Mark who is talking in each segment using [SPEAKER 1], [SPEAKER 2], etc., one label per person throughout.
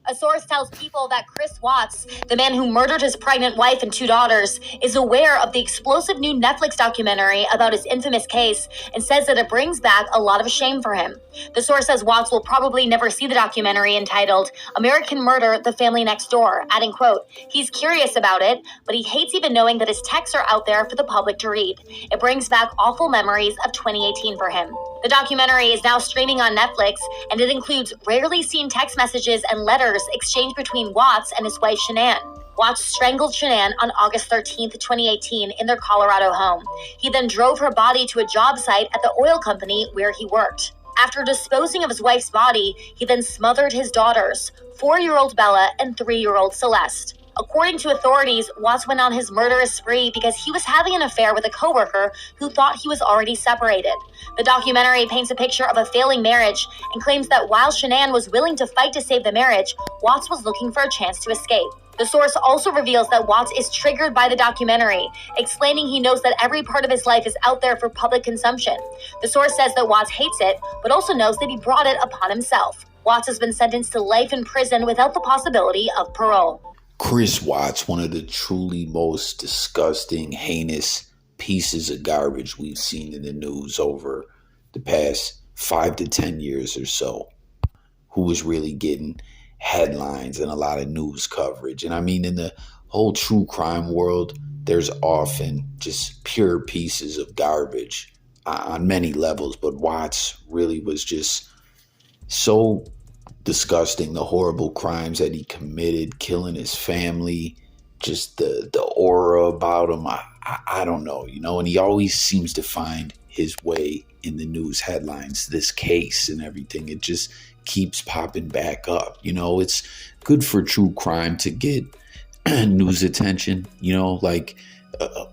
[SPEAKER 1] A source tells People that Chris Watts, the man who murdered his pregnant wife and 2 daughters, is aware of the explosive new Netflix documentary about his infamous case and says that it brings back a lot of shame for him. The source says Watts will probably never see the documentary entitled American Murder, The Family Next Door, adding, quote, "He's curious about it, but he hates even knowing that his texts are out there for the public to read. It brings back awful memories of 2018 for him." The documentary is now streaming on Netflix, and it includes rarely seen text messages and letters exchanged between Watts and his wife Shanann. Watts strangled Shanann on August 13th, 2018 in their Colorado home. He then drove her body to a job site at the oil company where he worked. After disposing of his wife's body, he then smothered his daughters, 4-year-old Bella and 3-year-old Celeste. According to authorities, Watts went on his murderous spree because he was having an affair with a coworker who thought he was already separated. The documentary paints a picture of a failing marriage and claims that while Shanann was willing to fight to save the marriage, Watts was looking for a chance to escape. The source also reveals that Watts is triggered by the documentary, explaining he knows that every part of his life is out there for public consumption. The source says that Watts hates it, but also knows that he brought it upon himself. Watts has been sentenced to life in prison without the possibility of parole.
[SPEAKER 2] Chris Watts, one of the truly most disgusting, heinous pieces of garbage we've seen in the news over the past 5 to 10 years or so, who was really getting headlines and a lot of news coverage. And I mean, in the whole true crime world, there's often just pure pieces of garbage on many levels. But Watts really was just so disgusting, the horrible crimes that he committed, killing his family, just the aura about him. I don't know, and he always seems to find his way in the news headlines, this case and everything. It just keeps popping back up. It's good for true crime to get news attention, like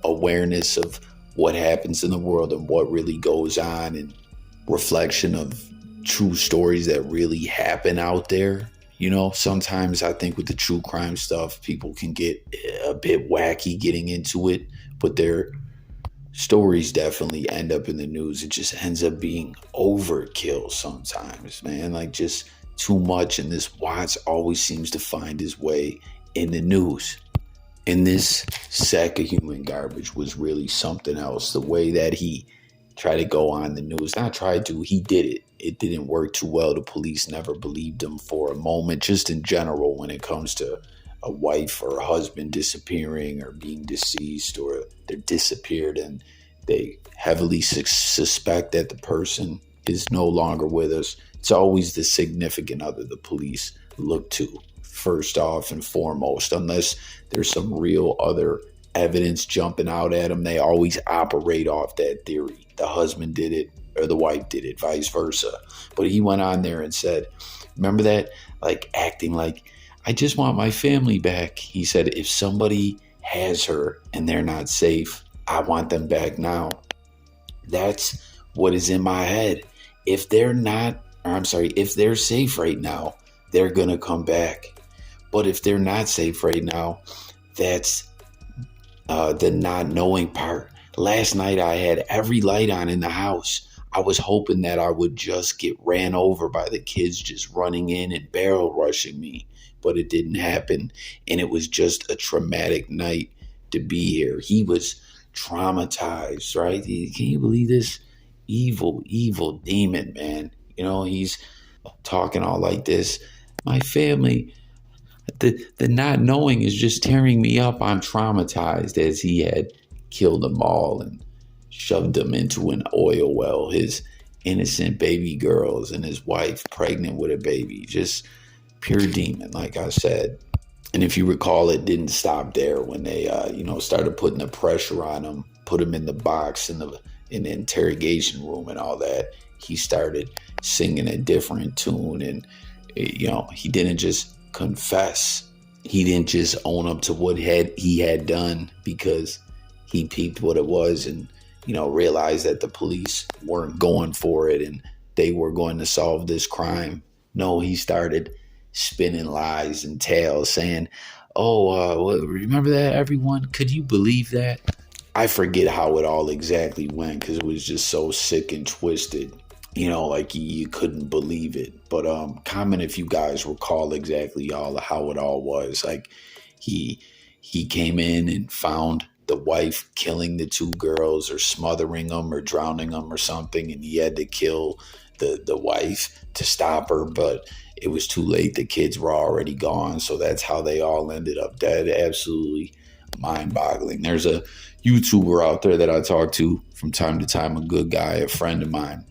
[SPEAKER 2] awareness of what happens in the world and what really goes on, and reflection of true stories that really happen out there. Sometimes I think with the true crime stuff, people can get a bit wacky getting into it, but their stories definitely end up in the news. It just ends up being overkill sometimes, man, like just too much. And this Watts always seems to find his way in the news. And this sack of human garbage was really something else. The way that he tried to go on the news, he did it. It didn't work too well. The police never believed him for a moment, just in general, when it comes to a wife or a husband disappearing or being deceased, or they're disappeared and they heavily suspect that the person is no longer with us. It's always the significant other the police look to first off and foremost. Unless there's some real other evidence jumping out at them, they always operate off that theory. The husband did it or the wife did it, vice versa. But he went on there and said, remember that, like acting like, I just want my family back. He said, if somebody has her and they're not safe, I want them back now. That's what is in my head. If they're safe right now, they're going to come back. But if they're not safe right now, that's the not knowing part. Last night I had every light on in the house. I was hoping that I would just get ran over by the kids just running in and barrel rushing me, but it didn't happen. And it was just a traumatic night to be here. He was traumatized, right? Can you believe this? Evil demon, man. He's talking all like this. My family, the not knowing is just tearing me up. I'm traumatized, as he had killed them all and shoved them into an oil well, his innocent baby girls and his wife pregnant with a baby. Just pure demon, like I said. And if you recall, it didn't stop there when they started putting the pressure on him, put him in the box in the interrogation room and all that. He started singing a different tune, and he didn't just confess. He didn't just own up to what he had done because he peeped what it was and realized that the police weren't going for it and they were going to solve this crime. No, he started spinning lies and tales saying, remember that, everyone? Could you believe that? I forget how it all exactly went because it was just so sick and twisted. Like you couldn't believe it. But comment if you guys recall exactly all how it all was. Like he he came in and found the wife killing the two girls or smothering them or drowning them or something, and he had to kill the wife to stop her, but it was too late. The kids were already gone, so that's how they all ended up dead. Absolutely mind-boggling. There's a YouTuber out there that I talk to from time to time, a good guy, a friend of mine,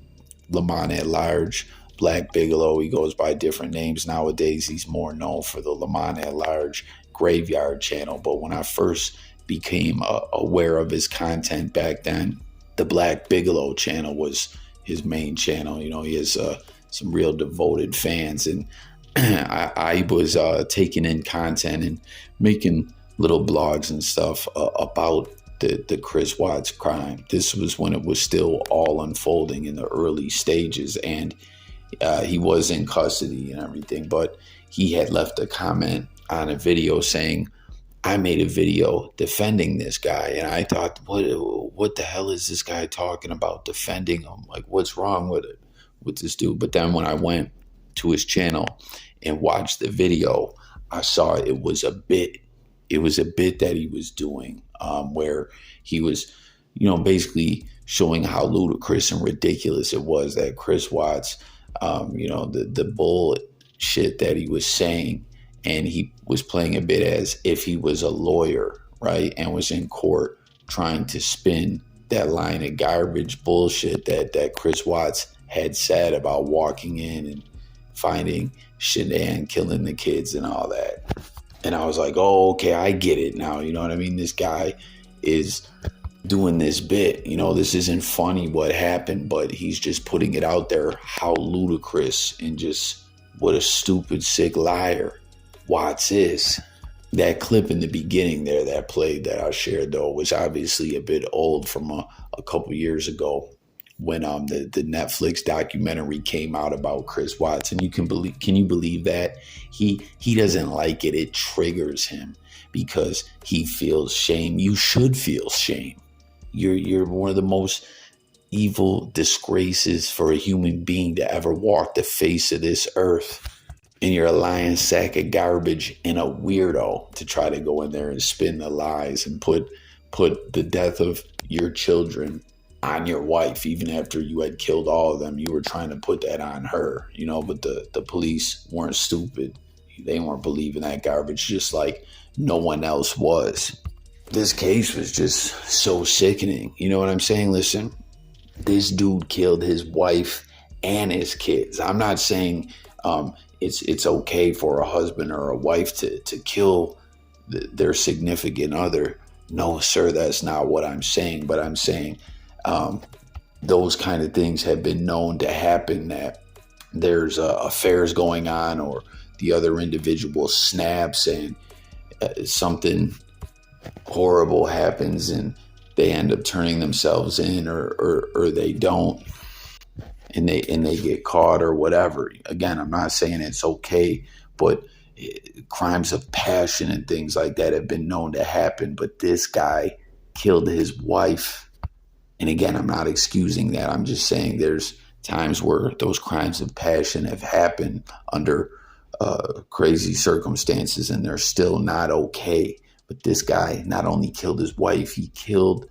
[SPEAKER 2] Lamont at Large, Black Bigalow. He goes by different names nowadays. He's more known for the Lamont at Large Graveyard channel. But when I first became aware of his content back then, the Black Bigalow channel was his main channel. He has some real devoted fans, and I was taking in content and making little blogs and stuff about the Chris Watts crime. This was when it was still all unfolding in the early stages, and he was in custody and everything, but he had left a comment on a video saying, I made a video defending this guy. And I thought, what the hell is this guy talking about, defending him? Like, what's wrong with this dude? But then when I went to his channel and watched the video, I saw it was a bit. It was a bit that he was doing, where he was, basically showing how ludicrous and ridiculous it was that Chris Watts, the bullshit that he was saying. And he was playing a bit as if he was a lawyer, right? And was in court trying to spin that line of garbage bullshit that Chris Watts had said about walking in and finding Shanann killing the kids and all that. And I was like, oh, okay, I get it now. You know what I mean? This guy is doing this bit. This isn't funny what happened, but he's just putting it out there how ludicrous and just what a stupid, sick liar Watts is. That clip in the beginning there that played that I shared, though, was obviously a bit old from a couple years ago when the Netflix documentary came out about Chris Watts. And can you believe that? He doesn't like it. It triggers him because he feels shame. You should feel shame. You're one of the most evil disgraces for a human being to ever walk the face of this earth. And you're a lying sack of garbage and a weirdo to try to go in there and spin the lies and put the death of your children on your wife. Even after you had killed all of them, you were trying to put that on her, but the police weren't stupid. They weren't believing that garbage, just like no one else was. This case was just so sickening. You know what I'm saying? Listen, this dude killed his wife and his kids. I'm not saying it's okay for a husband or a wife to kill their significant other. No, sir, that's not what I'm saying. But I'm saying those kind of things have been known to happen, that there's affairs going on, or the other individual snaps and something horrible happens and they end up turning themselves in, or they don't. And they get caught or whatever. Again, I'm not saying it's okay, but crimes of passion and things like that have been known to happen. But this guy killed his wife. And again, I'm not excusing that. I'm just saying there's times where those crimes of passion have happened under crazy circumstances and they're still not okay. But this guy not only killed his wife, he killed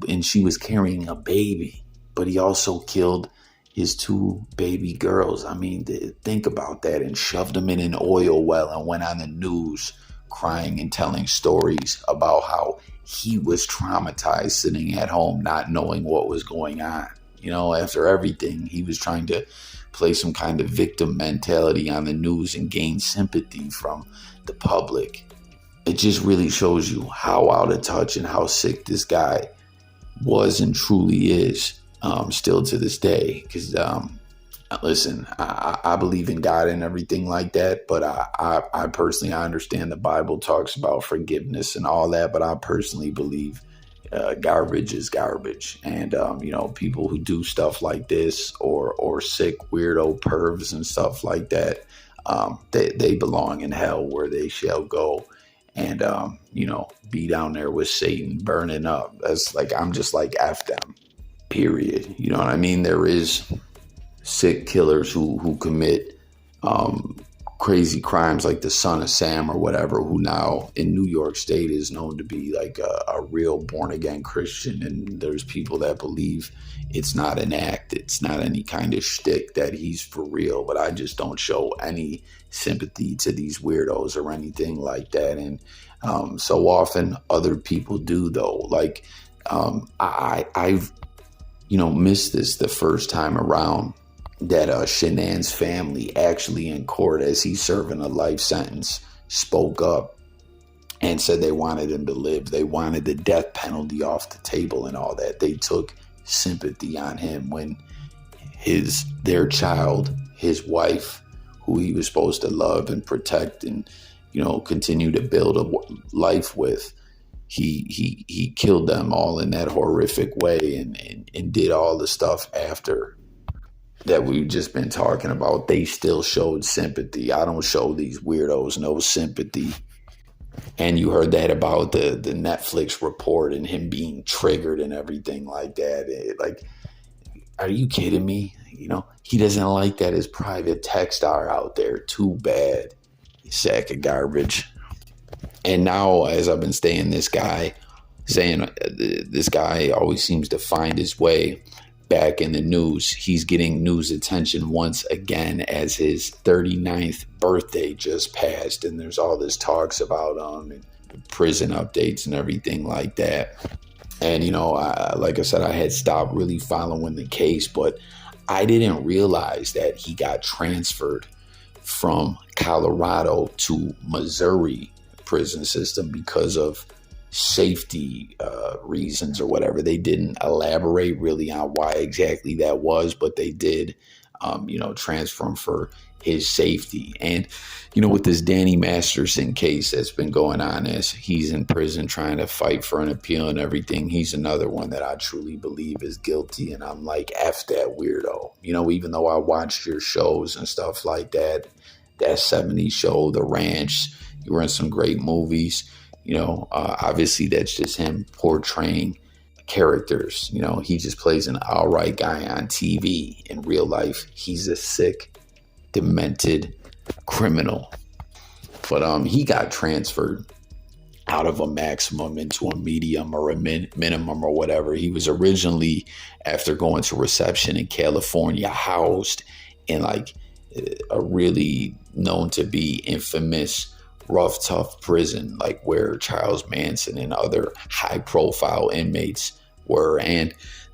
[SPEAKER 2] and she was carrying a baby, but he also killed his two baby girls. I mean, think about that. And shoved them in an oil well and went on the news crying and telling stories about how he was traumatized sitting at home not knowing what was going on. After everything, he was trying to play some kind of victim mentality on the news and gain sympathy from the public. It just really shows you how out of touch and how sick this guy was and truly is. Still to this day, because listen, I believe in God and everything like that, but I personally, I understand the Bible talks about forgiveness and all that, but I personally believe garbage is garbage. And people who do stuff like this, or sick weirdo pervs and stuff like that, they belong in hell, where they shall go and be down there with Satan burning up. That's like, I'm just like, F them. Period. You know what I mean? There is sick killers who commit um, crazy crimes, like the son of Sam or whatever, who now in New York State is known to be like a real born again Christian. And there's people that believe it's not an act, it's not any kind of shtick, that he's for real. But I just don't show any sympathy to these weirdos or anything like that. And so often other people do, though. Like I've missed this the first time around, that Shanann's family actually in court, as he's serving a life sentence, spoke up and said they wanted him to live. They wanted the death penalty off the table and all that. They took sympathy on him when their child, his wife, who he was supposed to love and protect and continue to build a life with, he killed them all in that horrific way, and did all the stuff after that we've just been talking about. They still showed sympathy. I don't show these weirdos no sympathy. And you heard that about the Netflix report and him being triggered and everything like that. Like, are you kidding me? He doesn't like that his private texts are out there. Too bad. You sack of garbage. And now, as I've been saying, this guy always seems to find his way back in the news. He's getting news attention once again, as his 39th birthday just passed, and there's all this talks about and prison updates and everything like that. And like I said, I had stopped really following the case, but I didn't realize that he got transferred from Colorado to Missouri prison system because of safety reasons or whatever. They didn't elaborate really on why exactly that was, but they did, transfer him for his safety. And, with this Danny Masterson case that's been going on, as he's in prison trying to fight for an appeal and everything, he's another one that I truly believe is guilty. And I'm like, F that weirdo. Even though I watched your shows and stuff like that 70s show, The Ranch, you were in some great movies. Obviously that's just him portraying characters. He just plays an all right guy on TV. In real life, he's a sick, demented criminal. But he got transferred out of a maximum into a medium or a minimum or whatever. He was originally, after going to reception in California, housed in like a really known to be infamous rough, tough prison, like where Charles Manson and other high profile inmates were. And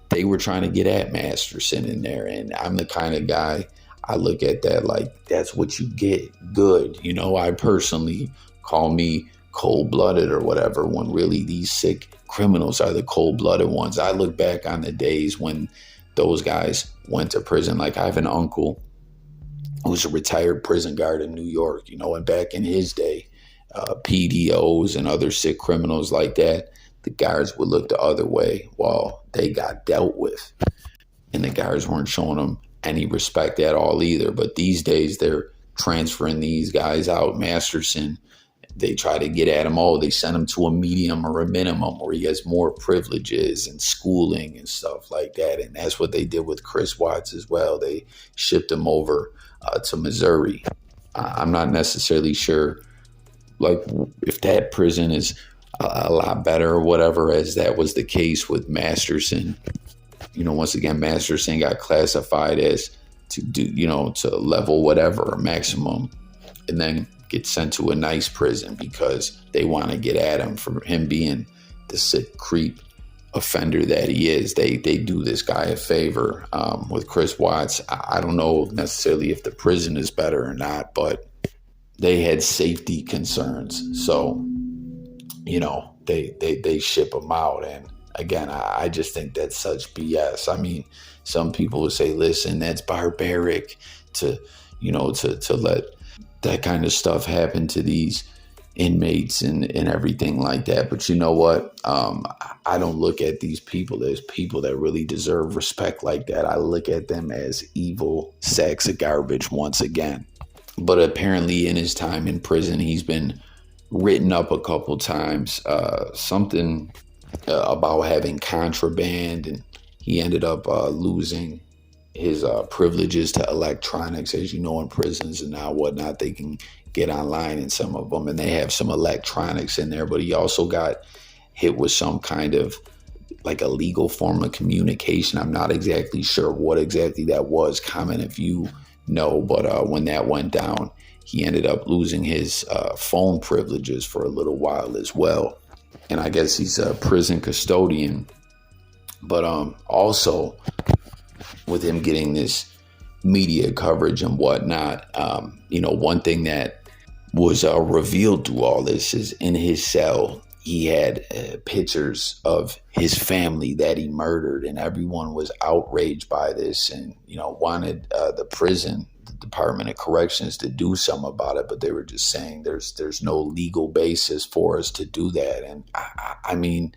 [SPEAKER 2] they were trying to get at Masterson in there. And I'm the kind of guy, I look at that like, that's what you get. Good. I personally call me cold-blooded or whatever, when really these sick criminals are the cold-blooded ones. I look back on the days when those guys went to prison. Like, I have an uncle who was a retired prison guard in New York, and back in his day, PDOs and other sick criminals like that, the guards would look the other way while they got dealt with. And the guards weren't showing them any respect at all either. But these days, they're transferring these guys out. Masterson, they try to get at him. Oh, they send him to a medium or a minimum where he has more privileges and schooling and stuff like that. And that's what they did with Chris Watts as well. They shipped him over to Missouri. I'm not necessarily sure, like, if that prison is a lot better or whatever, as that was the case with Masterson. Once again, Masterson got classified as to do, to level whatever, maximum, and then get sent to a nice prison because they want to get at him for him being the sick creep offender that he is. They do this guy a favor. With Chris Watts, I don't know necessarily if the prison is better or not, but they had safety concerns, so they ship him out. And again, I just think that's such BS. I mean, some people would say, listen, that's barbaric to let that kind of stuff happen to these inmates and everything like that. But you know what? I don't look at these people as people that really deserve respect like that. I look at them as evil sacks of garbage once again. But apparently in his time in prison, he's been written up a couple times, something about having contraband, and he ended up losing his privileges to electronics. As you know, in prisons and now whatnot, they can get online in some of them, and they have some electronics in there. But he also got hit with some kind of like a legal form of communication. I'm not exactly sure what exactly that was. Comment if you know. But when that went down, he ended up losing his phone privileges for a little while as well. And I guess he's a prison custodian. But also with him getting this media coverage and whatnot, one thing that was revealed through all this is in his cell, he had pictures of his family that he murdered, and everyone was outraged by this and, wanted the prison, the Department of Corrections, to do something about it. But they were just saying there's no legal basis for us to do that. And I mean,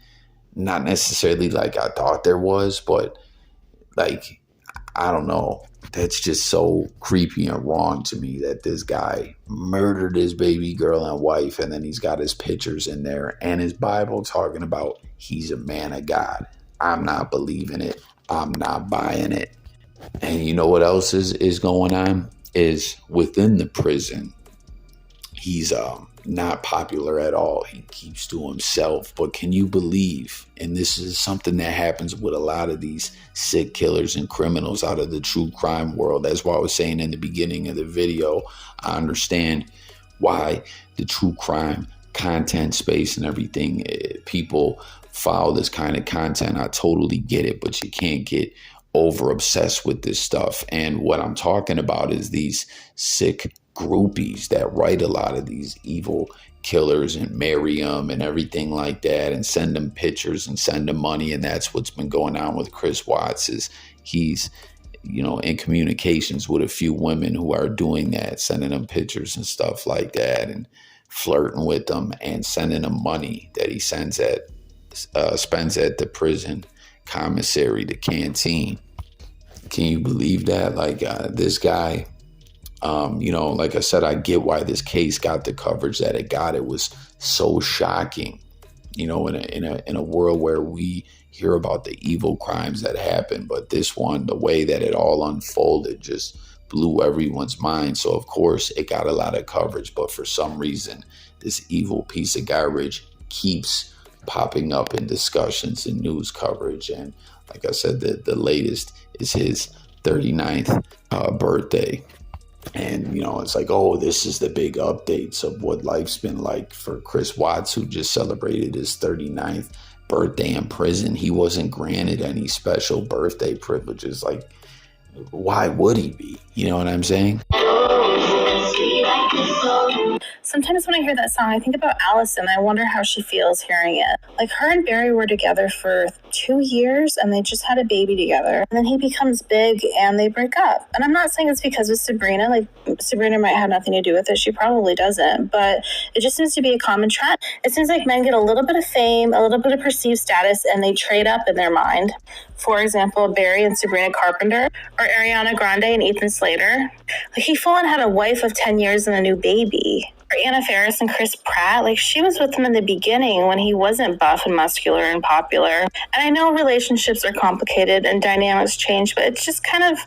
[SPEAKER 2] not necessarily like I thought there was, but like, I don't know. That's just so creepy and wrong to me that this guy murdered his baby girl and wife, and then he's got his pictures in there and his Bible talking about he's a man of God. I'm not believing it. I'm not buying it. And you know what else is going on? Is within the prison, he's not popular at all. He keeps to himself. But can you believe, and this is something that happens with a lot of these sick killers and criminals out of the true crime world. That's why I was saying in the beginning of the video, I understand why the true crime content space and everything, people follow this kind of content. I totally get it, but you can't get over obsessed with this stuff. And what I'm talking about is these sick groupies that write a lot of these evil killers and marry them and everything like that, and send them pictures and send them money. And that's what's been going on with Chris Watts. Is he's in communications with a few women who are doing that, sending them pictures and stuff like that, and flirting with them and sending them money that he spends at the prison commissary, the canteen. Can you believe that? Like this guy, like I said, I get why this case got the coverage that it got. It was so shocking, in a world where we hear about the evil crimes that happen. But this one, the way that it all unfolded, just blew everyone's mind. So of course it got a lot of coverage, but for some reason, this evil piece of garbage keeps popping up in discussions and news coverage. And like I said, the latest is his 39th birthday. And, it's like, oh, this is the big updates of what life's been like for Chris Watts, who just celebrated his 39th birthday in prison. He wasn't granted any special birthday privileges. Like, why would he be? You know what I'm saying?
[SPEAKER 3] Sometimes when I hear that song, I think about Allison. I wonder how she feels hearing it. Like, her and Barry were together for 2 years and they just had a baby together. And then he becomes big and they break up. And I'm not saying it's because of Sabrina. Like, Sabrina might have nothing to do with it. She probably doesn't. But it just seems to be a common trend. It seems like men get a little bit of fame, a little bit of perceived status, and they trade up in their mind. For example, Barry and Sabrina Carpenter, or Ariana Grande and Ethan Slater. Like, he full on had a wife of 10 years and a new baby. Or Anna Faris and Chris Pratt, like, she was with him in the beginning when he wasn't buff and muscular and popular. And I know relationships are complicated and dynamics change, but it's just kind of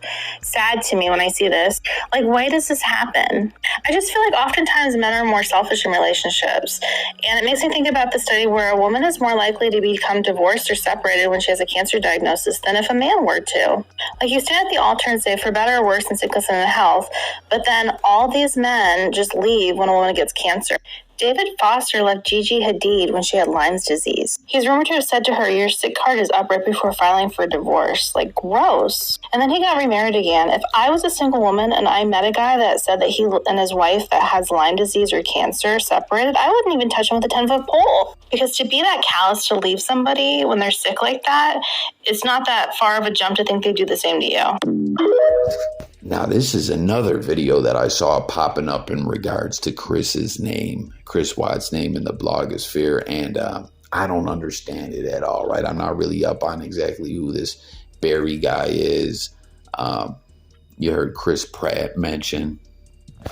[SPEAKER 3] sad to me when I see this. Like, why does this happen? I just feel like oftentimes men are more selfish in relationships. And it makes me think about the study where a woman is more likely to become divorced or separated when she has a cancer diagnosis than if a man were to. Like, you stand at the altar and say, for better or worse, in sickness and in health, but then all these men just leave when a woman gets cancer. David Foster left Gigi Hadid when she had Lyme's disease. He's rumored to have said to her, your sick card is up right before filing for divorce. Like, gross. And then he got remarried again. If I was a single woman and I met a guy that said that he and his wife that has Lyme disease or cancer separated, I wouldn't even touch him with a 10-foot pole. Because to be that callous to leave somebody when they're sick like that, it's not that far of a jump to think they do the same to you.
[SPEAKER 2] Now, this is another video that I saw popping up in regards to Chris Watts' name in the blogosphere, and I don't understand it at all, right? I'm not really up on exactly who this Barry guy is. You heard Chris Pratt mention,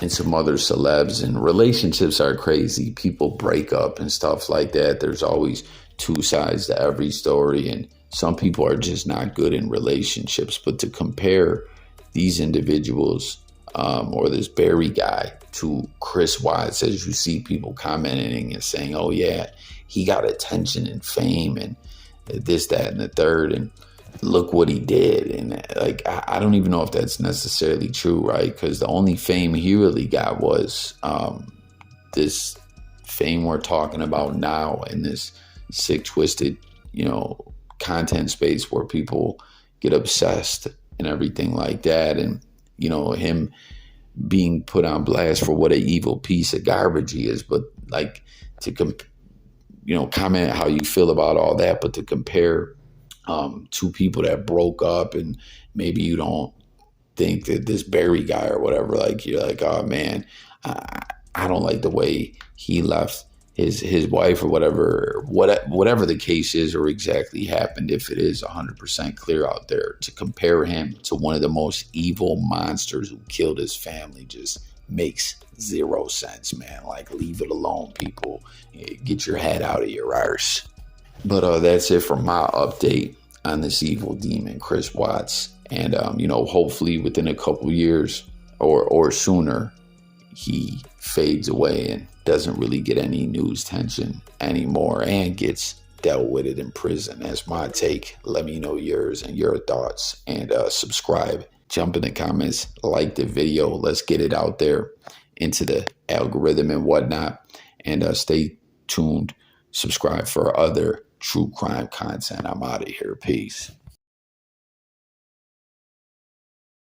[SPEAKER 2] and some other celebs, and relationships are crazy. People break up and stuff like that. There's always two sides to every story, and some people are just not good in relationships. But to compare these individuals, or this Barry guy to Chris Watts, as you see people commenting and saying, oh yeah, he got attention and fame and this, that, and the third, and look what he did. And like, I don't even know if that's necessarily true, right? Because the only fame he really got was this fame we're talking about now in this sick, twisted, content space where people get obsessed and everything like that. And, him being put on blast for what an evil piece of garbage he is. But like to, comment how you feel about all that, but to compare two people that broke up and maybe you don't think that this Barry guy or whatever, like you're like, oh man, I don't like the way he left his wife or whatever the case is or exactly happened, if it is 100% clear out there. To compare him to one of the most evil monsters who killed his family just makes zero sense, man. Like, leave it alone, people. Get your head out of your arse. But that's it for my update on this evil demon, Chris Watts. And, hopefully within a couple years or sooner, he fades away and doesn't really get any news tension anymore and gets dealt with it in prison. That's my take. Let me know yours and your thoughts, and subscribe. Jump in the comments, like the video. Let's get it out there into the algorithm and whatnot. And stay tuned. Subscribe for other true crime content. I'm out of here. Peace.